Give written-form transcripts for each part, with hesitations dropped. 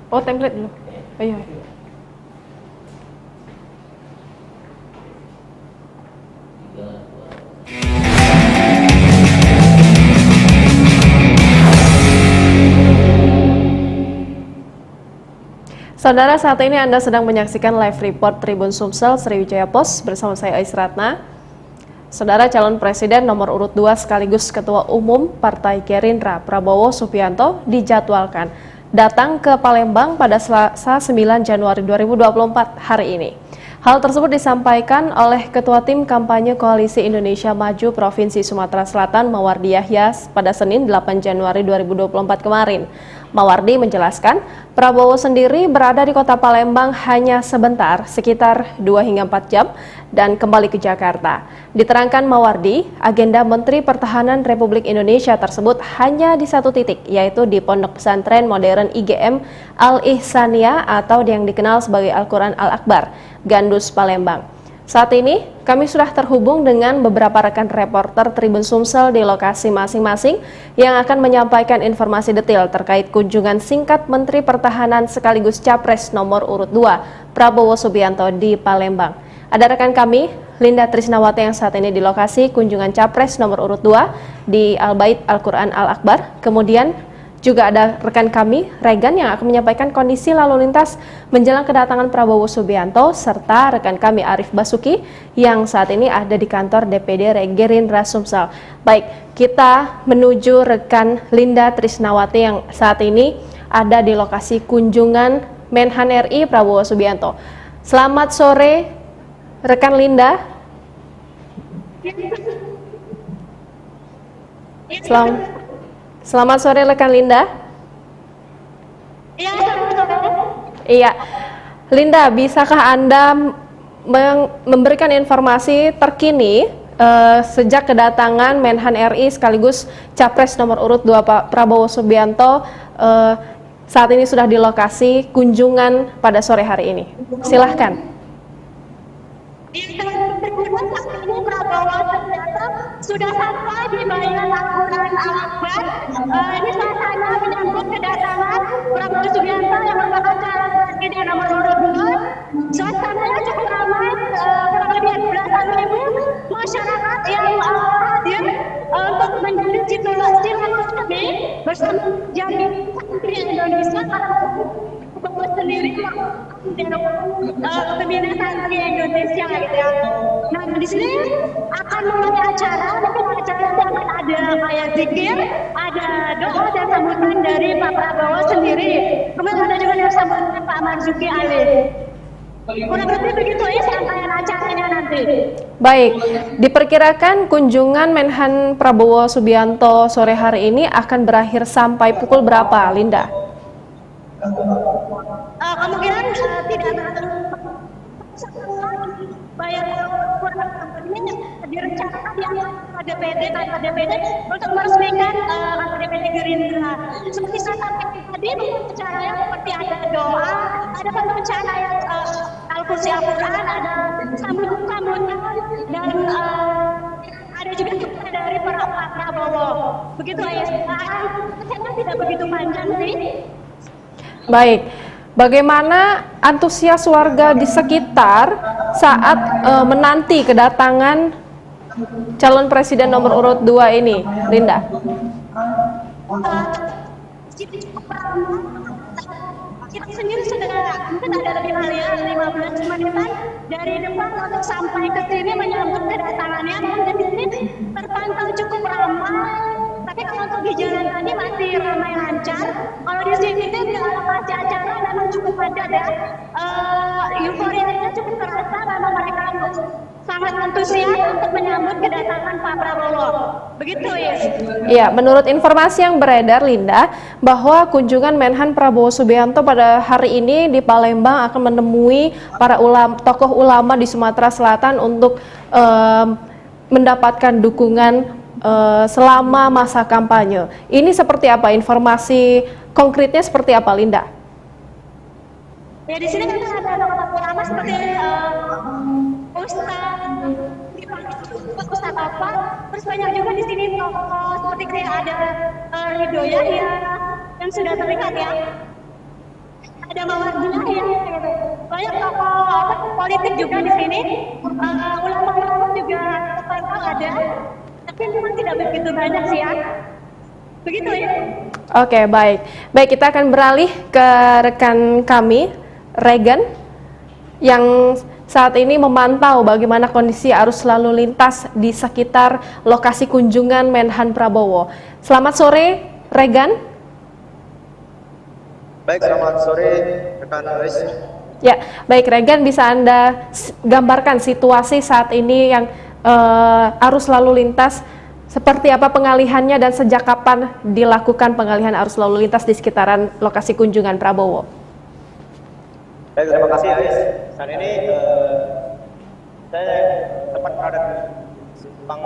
Oh, template dulu. Oh, iya. Saudara, saat ini Anda sedang menyaksikan live report Tribun Sumsel Sriwijaya Post bersama saya Ais Ratna. Saudara, calon presiden nomor urut 2 sekaligus Ketua Umum Partai Gerindra Prabowo Subianto dijadwalkan datang ke Palembang pada Selasa 9 Januari 2024 hari ini. Hal tersebut disampaikan oleh Ketua Tim Kampanye Koalisi Indonesia Maju Provinsi Sumatera Selatan Mawardi Yahya pada Senin 8 Januari 2024 kemarin. Mawardi menjelaskan, Prabowo sendiri berada di kota Palembang hanya sebentar, sekitar 2 hingga 4 jam, dan kembali ke Jakarta. Diterangkan Mawardi, agenda Menteri Pertahanan Republik Indonesia tersebut hanya di satu titik, yaitu di Pondok Pesantren Modern IGM Al-Ihsaniyah atau yang dikenal sebagai Al-Quran Al-Akbar, Gandus, Palembang. Saat ini, kami sudah terhubung dengan beberapa rekan reporter Tribun Sumsel di lokasi masing-masing yang akan menyampaikan informasi detail terkait kunjungan singkat Menteri Pertahanan sekaligus Capres nomor urut 2, Prabowo Subianto di Palembang. Ada rekan kami, Linda Trisnawati yang saat ini di lokasi kunjungan Capres nomor urut 2 di Al-Bait Al-Quran Al-Akbar. Kemudian juga ada rekan kami, Regan, yang akan menyampaikan kondisi lalu lintas menjelang kedatangan Prabowo Subianto, serta rekan kami Arif Basuki yang saat ini ada di kantor DPD Gerindra Sumsel. Baik, kita menuju rekan Linda Trisnawati yang saat ini ada di lokasi kunjungan Menhan RI Prabowo Subianto. Selamat sore, rekan Linda. Selamat sore rekan Linda. Iya, Linda, bisakah Anda memberikan informasi terkini sejak kedatangan Menhan RI sekaligus Capres nomor urut 2 Pak Prabowo Subianto saat ini sudah di lokasi kunjungan pada sore hari ini? Silahkan. Prabowo ternyata sudah sampai di Bayan Al-Quran Al-Akbar. Ini suasana menyambut kedatangan Prabowo Subianto yang merupakan calon presiden nomor urut 2. Suasananya cukup ramai, kurang lebih belasan ribu masyarakat yang hadir untuk menjalin silaturahmi bersama jaminan santri Indonesia karena Prabowo sendiri pembina santri Indonesia gitu ya. Nah, di sini akan mulai acara, mungkin acara itu akan ada kayak zikir, ada doa dan sambutan dari Pak Prabowo sendiri. Kemudian ada juga yang sambutan Pak Marzuki Ali. Kurang lebih begitu ya rangkaian acaranya nanti. Baik, diperkirakan kunjungan Menhan Prabowo Subianto sore hari ini akan berakhir sampai pukul berapa, Linda? Kemungkinan tidak terlalu bayar kurang ini direncanakan di kantor DPD untuk meresmikan kantor DPD Gerindra. Seperti saya sampaikan tadi, caranya seperti ada doa, ada pembacaan ayat Al-Kursi Al-Quran, ada sambutan dan ada juga dari Pak Prabowo. Begitu ya, saya tidak begitu panjang sih. Baik, bagaimana antusias warga di sekitar saat menanti kedatangan calon presiden nomor urut 2 ini, Linda? Kita sendiri sudah mungkin ada lebih dari 15 menitan dari depan untuk sampai ke sini menyambut kedatangannya. Dan di sini terpantau cukup ramai. Tapi kalau untuk di jalan tadi masih ramai lancar. Kalau di sini di lokasi acara memang cukup padat ya. Euforianya cukup terasa, memang mereka sangat antusias untuk menyambut kedatangan Pak Prabowo. Begitu ya. Iya, menurut informasi yang beredar, Linda, bahwa kunjungan Menhan Prabowo Subianto pada hari ini di Palembang akan menemui para tokoh ulama di Sumatera Selatan untuk mendapatkan dukungan selama masa kampanye. Ini seperti apa? Informasi konkretnya seperti apa, Linda? Ya, di sini kan ada tokoh ulama seperti Ustaz apa, terus banyak juga di sini tokoh seperti kayak ada Ridho Yahya yang sudah terlihat ya. ada Mawar ya gitu. Banyak tokoh politik juga di sini, ulama-ulama juga terpantau ada, tapi memang tidak begitu banyak sih ya. Begitu ya. Oke, baik. Baik, kita akan beralih ke rekan kami, Regan, yang saat ini memantau bagaimana kondisi arus lalu lintas di sekitar lokasi kunjungan Menhan Prabowo. Selamat sore, Regan. Baik, selamat sore rekan Ais. Ya, baik Regan, bisa Anda gambarkan situasi saat ini yang arus lalu lintas, seperti apa pengalihannya dan sejak kapan dilakukan pengalihan arus lalu lintas di sekitaran lokasi kunjungan Prabowo? Baik, terima kasih Ais. Saat ini saya tepat berada di simpang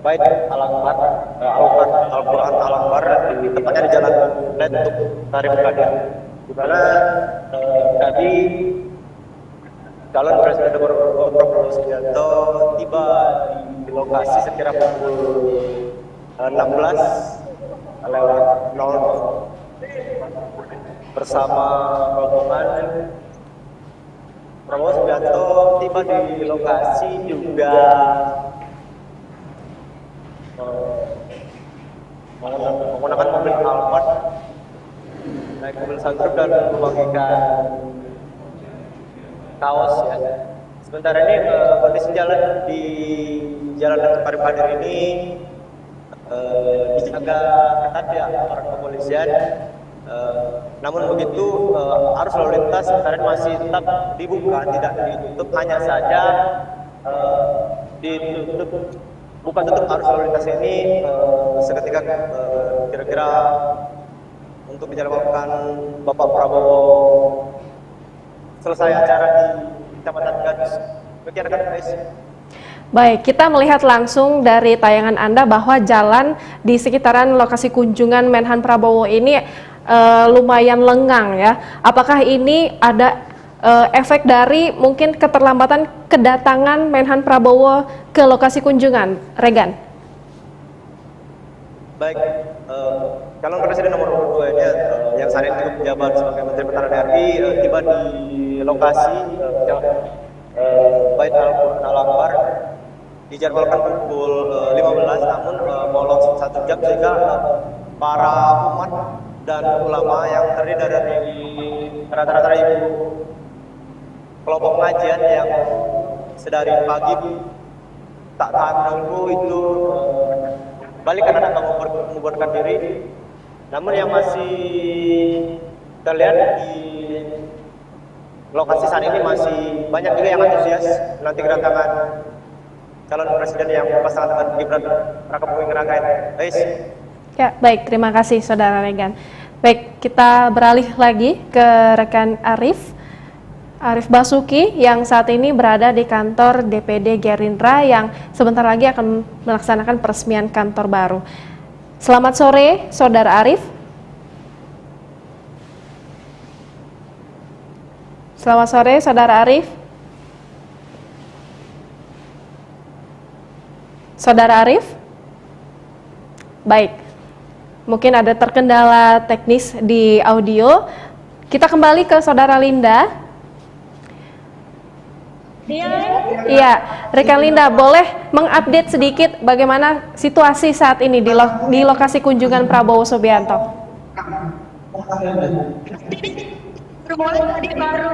Bait Al-Akbar, Al-Quran Al-Akbar, di tempatnya di Jalan Lentuk Tarif Kadir, di mana tadi calon Presiden nomor urut Prabowo Subianto tiba di lokasi sekira pukul 16:00 bersama rombongan. Prabowo Subianto tiba di lokasi juga menggunakan mobil Alphard, naik mobil sunroof dan membagikan kaos ya. Sementara ini kondisi jalan di Jalan Lentuk Tarif Kadir ini dijaga ketat ya aparat kepolisian. Namun begitu arus lalu lintas sementara masih tetap dibuka, tidak ditutup, hanya saja ditutup, bukan tutup arus lalu lintas ini seketika kira-kira untuk menyelamatkan Bapak Prabowo selesai acara di Kecamatan Gadus. Demikian rekan guys. Baik, kita melihat langsung dari tayangan Anda bahwa jalan di sekitaran lokasi kunjungan Menhan Prabowo ini lumayan lengang ya. Apakah ini ada efek dari mungkin keterlambatan kedatangan Menhan Prabowo ke lokasi kunjungan, Regan? Baik, calon presiden nomor urut 2 ini yang saat ini juga menjabat sebagai Menteri Pertahanan RI tiba di lokasi Bait Al-Quran Al-Akbar, dijadwalkan pukul 15, namun molor 1 jam sehingga para umat dan ulama yang terdiri dari rata-rata ibu kelompok pengajian yang sedari pagi tak tahan menunggu itu balik karena akan membubarkan diri. Namun yang masih terlihat di lokasi saat ini masih banyak juga yang antusias nanti kedatangan calon presiden yang berpasangan dengan Gibran Rakabuming Raka. Ya, baik, terima kasih Saudara Regan. Baik, kita beralih lagi ke rekan Arif Basuki yang saat ini berada di kantor DPD Gerindra yang sebentar lagi akan melaksanakan peresmian kantor baru. Selamat sore, Saudara Arif. Selamat sore, Saudara Arif. Saudara Arif? Baik. Mungkin ada terkendala teknis di audio. Kita kembali ke Saudara Linda. Iya, rekan Linda, boleh mengupdate sedikit bagaimana situasi saat ini di lokasi kunjungan Prabowo Subianto? Mulai tadi baru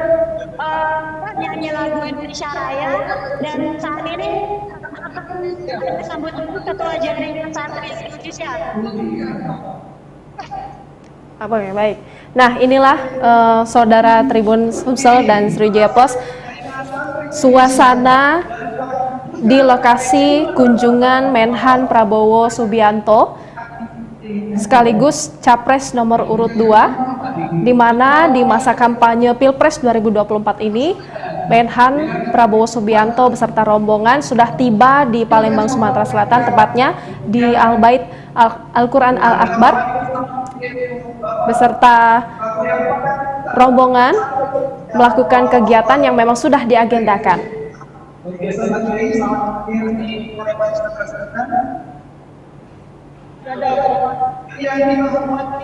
nyanyi lagu Indonesia Raya dan saat ini disambut Ketua Jaringan Santri Indonesia. Apa ya, baik. Nah, inilah Saudara Tribun Sumsel dan Sriwijaya Pos, suasana di lokasi kunjungan Menhan Prabowo Subianto sekaligus Capres nomor urut 2, di mana di masa kampanye Pilpres 2024 ini Menhan Prabowo Subianto beserta rombongan sudah tiba di Palembang, Sumatera Selatan, tepatnya di Al-Bait Al-Quran Al-Akbar beserta rombongan melakukan kegiatan yang memang sudah diagendakan.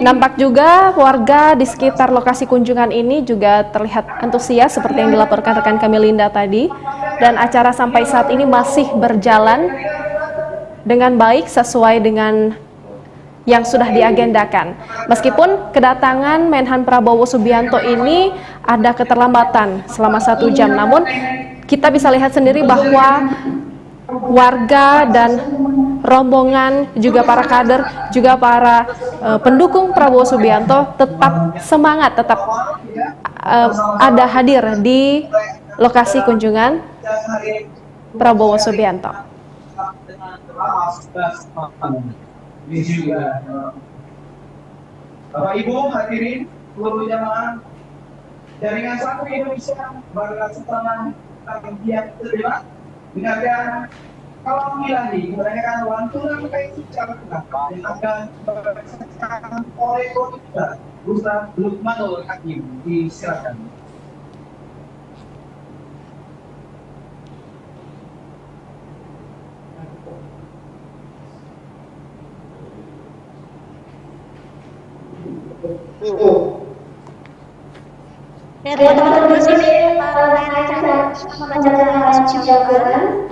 Nampak juga warga di sekitar lokasi kunjungan ini juga terlihat antusias seperti yang dilaporkan rekan kami Linda tadi. Dan acara sampai saat ini masih berjalan dengan baik sesuai dengan yang sudah diagendakan. Meskipun kedatangan Menhan Prabowo Subianto ini ada keterlambatan selama 1 jam, namun kita bisa lihat sendiri bahwa warga dan rombongan, juga para kader, juga para pendukung Prabowo Subianto tetap semangat, tetap ada hadir di lokasi kunjungan Prabowo Subianto. Ini juga Bapak Ibu hadirin seluruh jamaah jaringan satu Indonesia Bangga setelah rangkaian terlibat dengarkan kalau milani kebanyakan lantunan kayak secara kenapa yang akan dibacakan oleh Ustaz Lukmanul Hakim. Disilakan. Ya, teman-teman di sini membacakan ayat jawaban.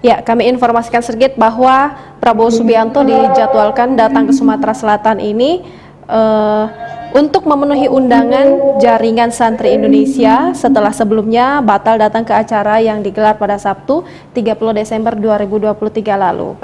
Ya, kami informasikan sedikit bahwa Prabowo Subianto dijadwalkan datang ke Sumatera Selatan ini untuk memenuhi undangan jaringan santri Indonesia setelah sebelumnya batal datang ke acara yang digelar pada Sabtu 30 Desember 2023 lalu.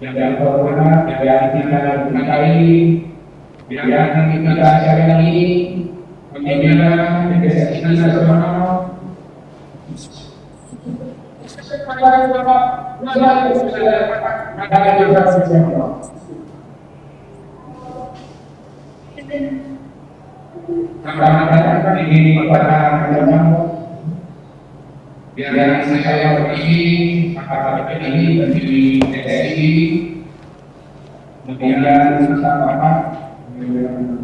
yang terhormat, yang kita berkali, yang kita cari lagi, pembina PSSI nasional, Selamat ini kepada teman-teman yang saya hormati, pakar PPI berdiri PSSI, kemudian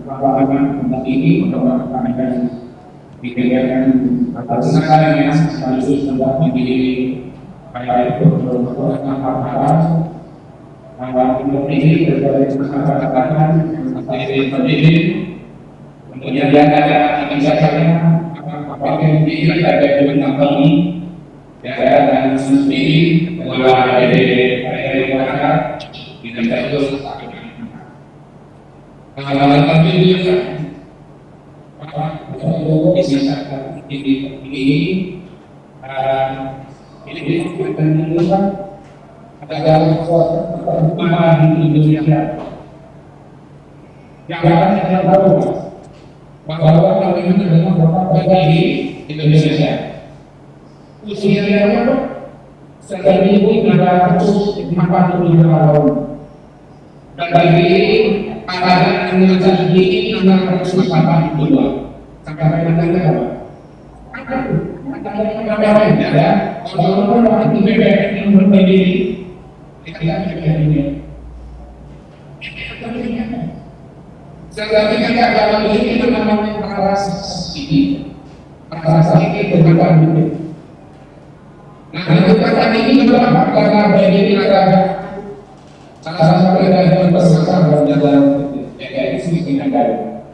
Bapak tempat ini untuk melakukan kegiatan atas naskahnya sekaligus untuk menjadi baik itu apa-apa ini berbagai kesempatan seperti kemudian ada misalnya apa yang ada di kami dan sendiri mulai dari masyarakat kita itu hal-hal tadi bisa ini akan mengubah agar perubahan di Indonesia yang akan tahu bahwa kami ini adalah beberapa bagi Indonesia usianya 1.345 tahun dan bagi angkatan Indonesia ini 682 sampai dengan angkatan ya walaupun waktu BBM yang berbeda kita ini sehingga kita dalam ini itu namanya perkara sakit bukan itu. Nah, perkara ini juga karena bagi negara salah satu negara yang bersama dalam Sri Negara.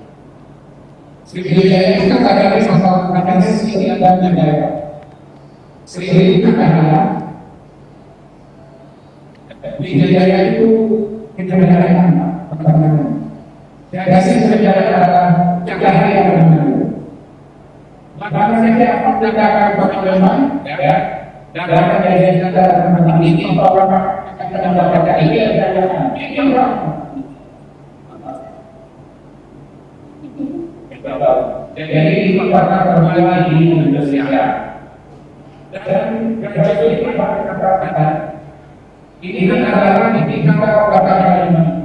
Sri Negara itu katakan masalah katanya Sri Negara. Sri Negara. Sri Negara itu kenegaraan pertama. Kasih sejarah cahaya yang benar. Bahkan saja perdagangan bagaimana, ya, dalam kejadian sejarah ini bahwa akan mendapatkan ini adalah jadi perkara perbuatan di Indonesia dan kejadian ini katakan ini adalah ini kata-kata ini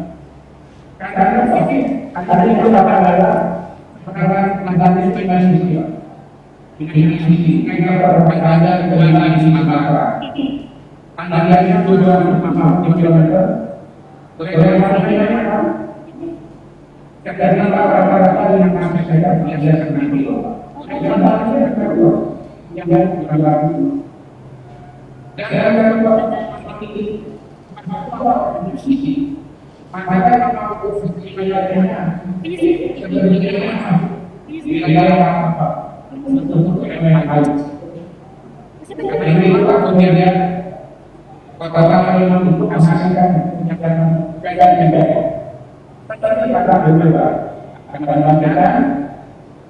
karena ada itu adalah perkara mandat manusia. Ini mereka berada di Sumatera. Antaranya 2,5 kilometer. Bagaimana karena rata-rata yang kami saya biasa nanti. Yang berbagi. Dan maka kalau wilayahnya sebenarnya wilayah apa untuk wilayah lain. Ini kemudian kota-kota memang untuk menghasilkan yang kata berdua akan mengatakan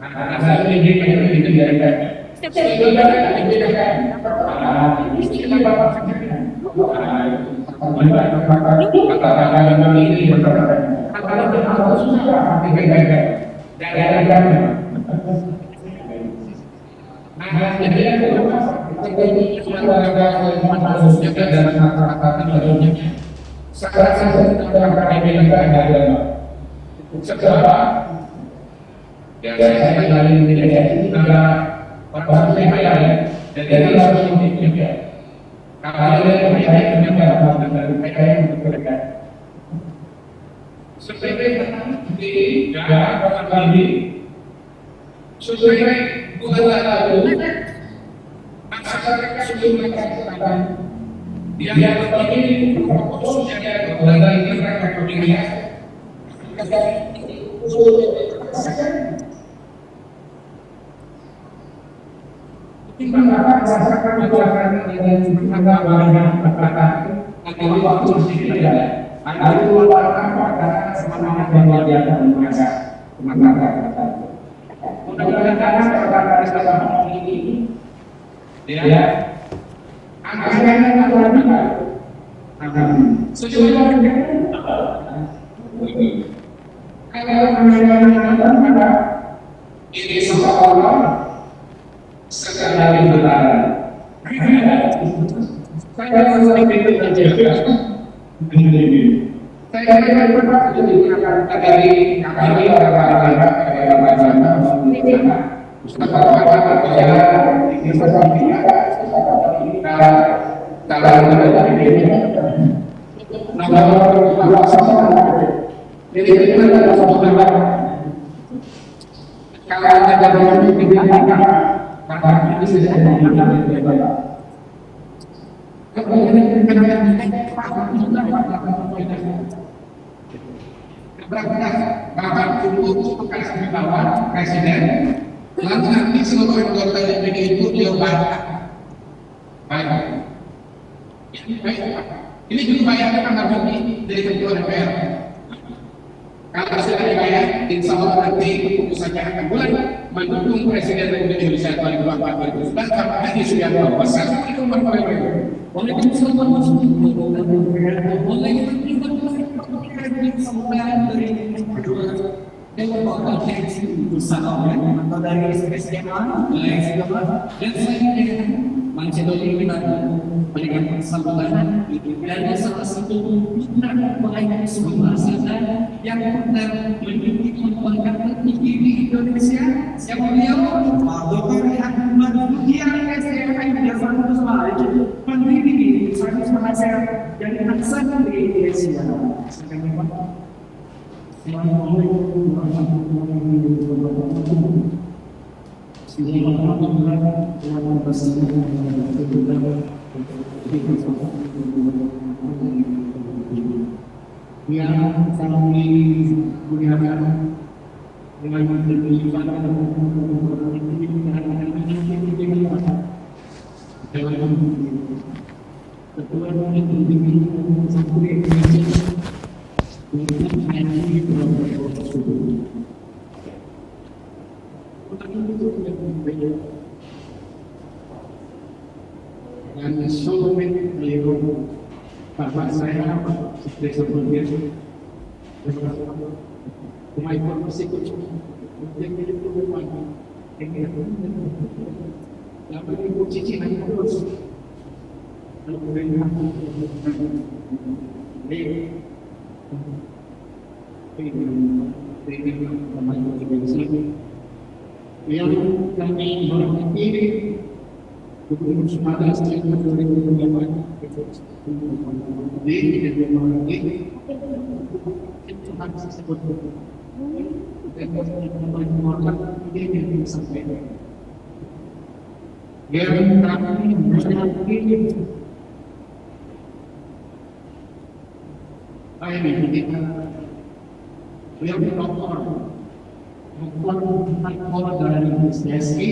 asal ini itu diajarkan. Sudah dibedakan. Ini bapak sampaikan. Kata-kata ini berkata-kata. Kata-kata susah dibedakan. Diajarkan. Nah, jadi yang kedua, itu juga dalam kata-kata selanjutnya. Sekarang saya sedang dibedakan agama. Sebab saya lagi mediasi antara orang saya jadi harus juga. Kalau saya juga dalam mereka yang bekerja. Sebagai di dalam kami sebagai bukan lalu masyarakat sudah mengatakan dia begini khususnya dari mereka dunia. Mengapa rasakan kekuatan dengan banyak kata kalau waktu tidak ada keluar apa karena semangat yang luar biasa mereka kata. Mudah-mudahan perkataan sama ini ya angkanya apa sesuai kalau anda ini seolah sekali berlalu. Saya sering itu terjadi. Saya pernah digunakan dari kami orang-orang Bapak untuk kasih bawah presiden, lalu nanti seluruh anggota DPD itu diobatkan. Baik. Ini juga bayarnya tanggal ini dari ketua DPR. Kalau sudah dibayar, insya Allah nanti keputusannya akan mulai mendukung Presiden Republik Indonesia 2024-2029 karena ini sudah bahwa Assalamualaikum warahmatullahi wabarakatuh. Berikan sambutan dan salah satu putra pelayan sebuah masyarakat yang pernah menduduki pangkat tertinggi di Indonesia. Siapa beliau? Dr. Ahmad Rukiah SDM Jasa Kusma, pendiri Universitas Mahasiswa dari Aksan di Indonesia. Assalamualaikum warahmatullahi wabarakatuh. Yang kami muliakan dengan berlimpah dan sulit beliau bapak saya seperti sebelumnya rumah informasi yang itu rumah yang ibu cici hanya terus yang kami hormati Gubernur Sumatera Selatan 2008 itu harus disebut dan menghormat ide yang disampaikan. Yang kami berharap ini kita beliau doktor dari SSI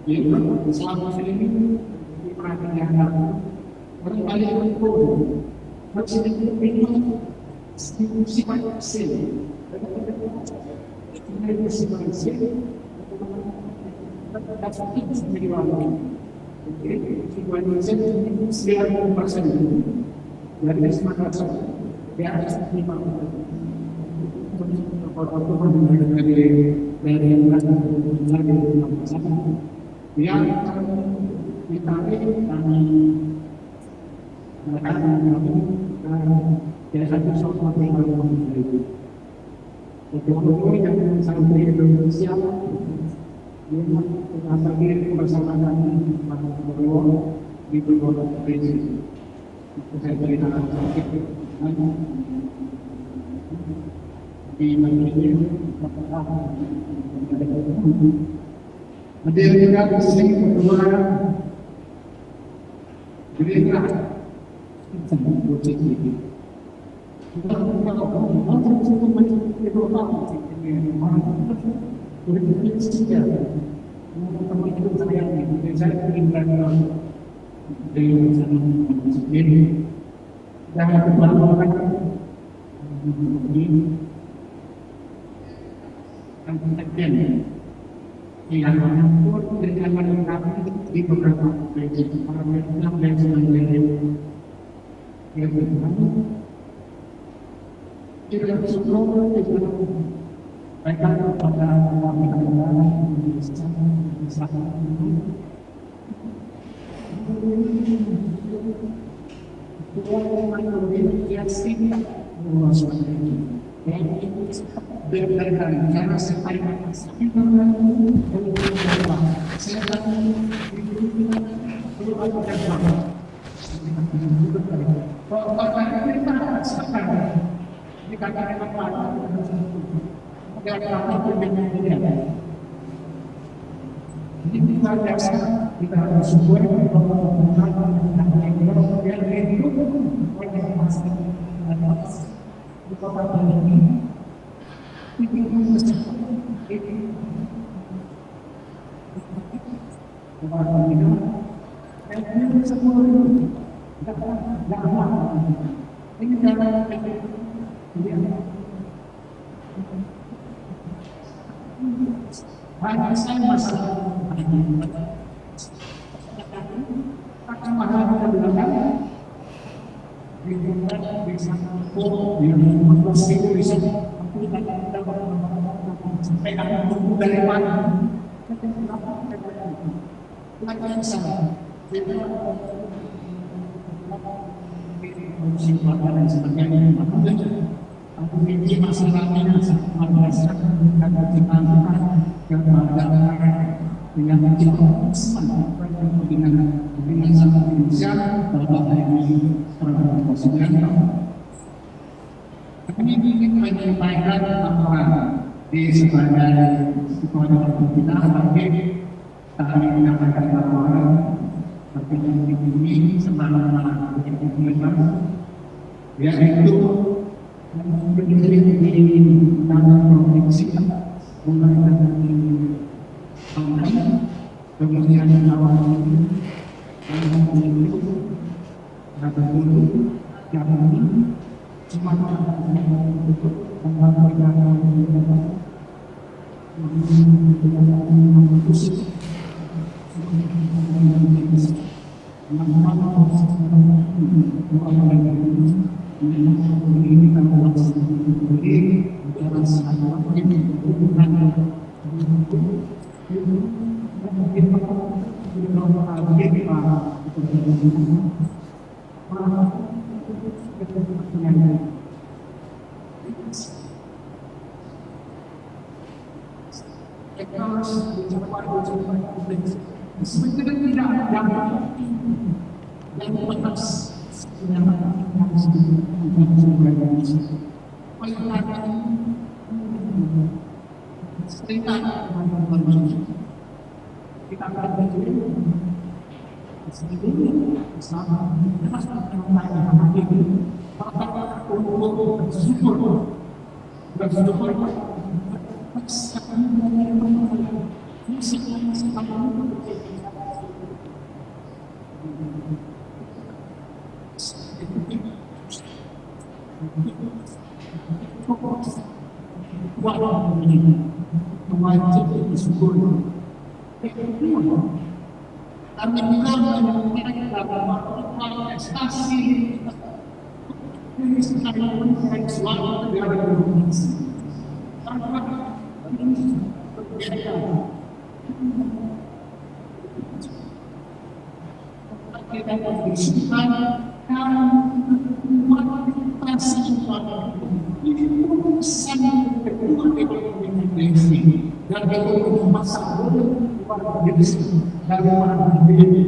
selama ini perhatian kembali untuk presiden itu sifat sel. Ini sifat sel. Dapat itu menjadi warna. Sifat sel 90% dari semangat di atas 5. Yang ditarik dan satu soal itu. Ekonomi yang sampai Indonesia mengakhiri kebersamaan di beberapa provinsi. Saya ceritakan sedikit di Malaysia, ada yang juga sering berdoa gerindra sangat positif. Yang mengatur dengan menangani di beberapa provinsi, para Islam dan sebagainya. Yang pertama, tidak sempurna tidak mereka pada orang-orang yang bisa karena saya kita bersyukur di kota ini kami ingin menyampaikan laporan di sebagai kita sebagai kami menyampaikan laporan pertemuan ini selama yaitu berdiri di tanah provinsi mulai dari Bangka, kemudian awal itu Bengkulu, Jambi, Sumatera untuk sebenarnya tidak ada yang lepas yang kita akan Mewajib bersyukur. Karena bukan mereka prestasi ini sekarang selalu terjadi berfungsi. Tanpa ini berbeda. Kita bersyukur karena umat kita semua ini urusan kedua Indonesia dan itu masa luar biasa dari mana ini